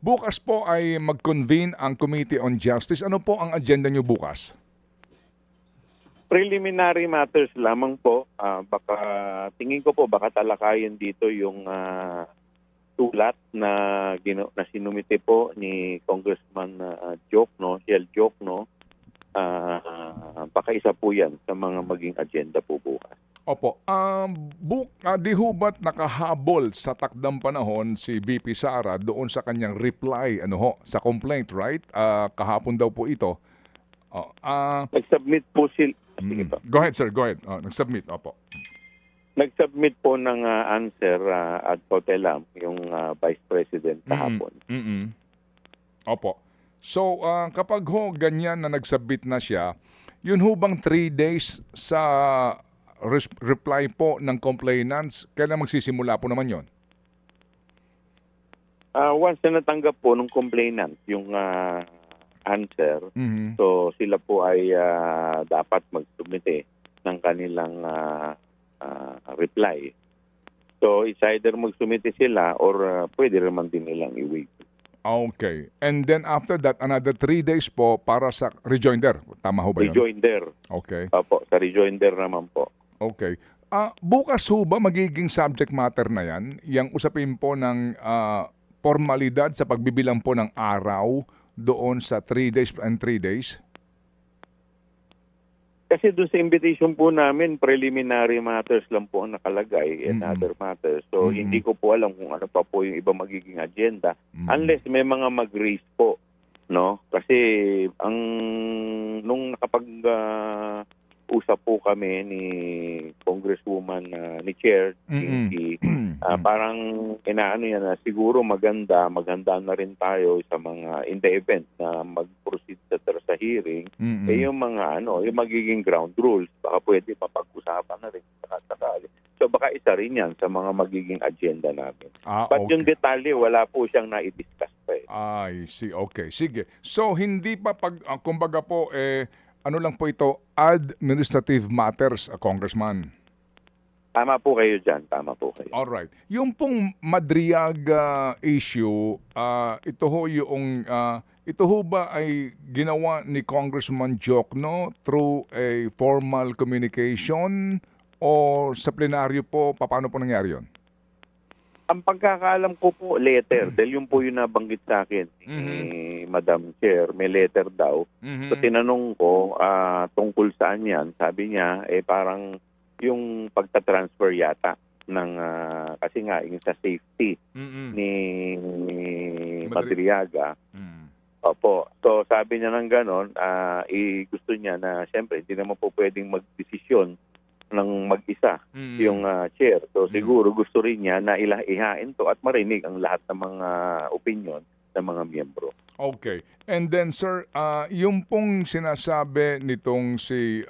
bukas po ay mag-convene ang Committee on Justice. Ano po ang agenda nyo bukas? Preliminary matters lamang po. Baka tingin ko po baka talakayin dito yung tulat na sinumite po ni Congressman Jokno, Shell Jokno. Baka isa po yan sa mga maging agenda po bukas. Opo. Di ho ba't nakahabol sa takdang panahon si VP Sara doon sa kanyang reply sa complaint, right? Kahapon daw po ito. Nag-submit po sila. Go ahead, sir. Go ahead. Nag-submit. Opo. Nag-submit po ng answer ad cautelam yung Vice President kahapon. Opo. So, kapag ho ganyan na nag-submit na siya, yun ho bang 3 days sa reply po ng complainants, kailan magsisimula po naman yon? Once na natanggap po ng complainant yung answer, so sila po ay dapat mag-submit ng kanilang reply. So, it's either mag-submit sila or pwede naman din nilang i-waive. Okay. And then after that, another 3 days po para sa rejoinder. Tama ho ba yun? Rejoinder. Okay. Opo, sa rejoinder naman po. Okay. Bukas ho ba magiging subject matter na yan? Yang usapin po ng formalidad sa pagbibilang po ng araw doon sa 3 days and 3 days? Kasi doon sa invitation po namin, preliminary matters lang po ang nakalagay and other matters. So, hindi ko po alam kung ano pa po yung iba magiging agenda. Unless may mga mag-raise po, no? Kasi nung usap po kami ni Congresswoman, ni Chair, parang inaano yan na siguro maghanda na rin tayo sa mga in the event na mag-proceed sa hearing, yung mga yung magiging ground rules, baka pwede mapag-usapan na rin sakali. So baka isa rin yan sa mga magiging agenda namin. But okay. Yung detalye, wala po siyang na-discuss pa I see. Okay. Sige. So hindi pa kumbaga po ano lang po ito, administrative matters, Congressman. Tama po kayo dyan. Tama po kayo. Alright. Yung pong Madriag issue, ito ho ba ay ginawa ni Congressman Jokno through a formal communication o sa plenaryo po, paano po nangyari yun? Ang pagkakaalam ko po, letter. Dahil yun po yung nabanggit sa akin ni Madam Chair, may letter daw. So tinanong ko tungkol saan yan. Sabi niya, parang yung pagta-transfer yata ng, kasi nga, yung sa safety ni Madriaga. Opo. So sabi niya ng ganon, gusto niya na, siyempre, hindi naman po pwedeng magdesisyon ng mag-isa yung chair. So siguro gusto rin niya na ihain to at marinig ang lahat ng mga opinion ng mga miyembro. Okay. And then sir, yung pong sinasabi nitong si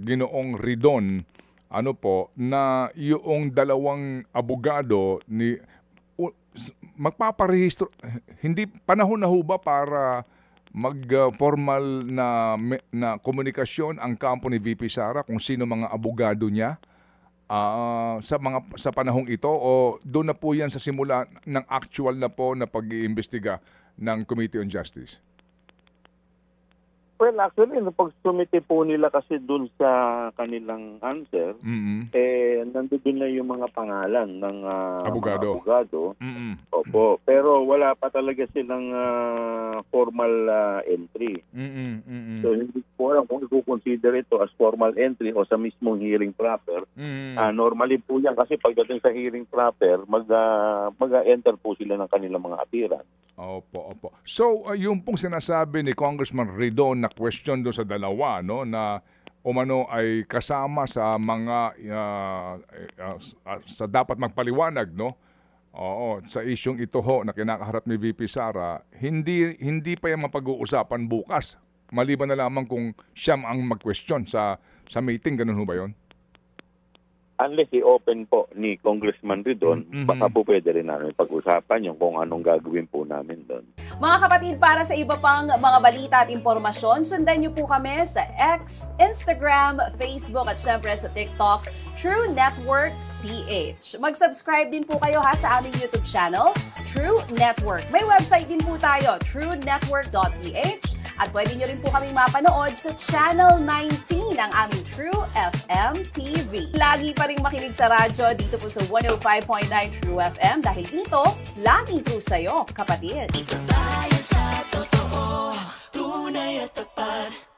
Ginoong Ridon, na yung dalawang abogado ni magpaparehistro, hindi panahon na ho ba para mag-formal na komunikasyon ang kampo ni VP Sara kung sino mga abogado niya sa panahong ito, o doon na po yan sa simula ng actual na po na pag-iimbestiga ng Committee on Justice? Well, actually, pag-sumite po nila kasi dun sa kanilang answer, nandun na yung mga pangalan ng abogado. Mga abogado. Opo. Pero wala pa talaga silang formal entry. So, hindi po alam kung i-consider ito as formal entry o sa mismong hearing proper. Normally po yan kasi pagdating sa hearing proper, mag-enter po sila ng kanilang mga apiran. Opo. So, yung pong sinasabi ni Congressman Ridon na question doon sa dalawa, na umano ay kasama sa mga sa dapat magpaliwanag, Oo, sa isyong ito ho na kinakaharap ni VP Sara, hindi pa yan mapag-uusapan bukas. Maliban na lamang kung siya ang mag-question sa meeting, ganun ho ba yun? Unless i-open po ni Congressman Ridon, baka po pwede rin namin pag-usapan yung kung anong gagawin po namin doon. Mga kapatid, para sa iba pang mga balita at impormasyon, sundan niyo po kami sa X, Instagram, Facebook at syempre sa TikTok, True Network Mag-subscribe din po kayo ha sa aming YouTube channel, True Network. May website din po tayo, truenetwork.ph, at pwede nyo rin po kaming mapanood sa Channel 19 ng aming True FM TV. Lagi pa rin makinig sa radyo dito po sa 105.9 True FM dahil dito, lagi true sa'yo, kapatid. Tayo sa totoo, tunay at tapat.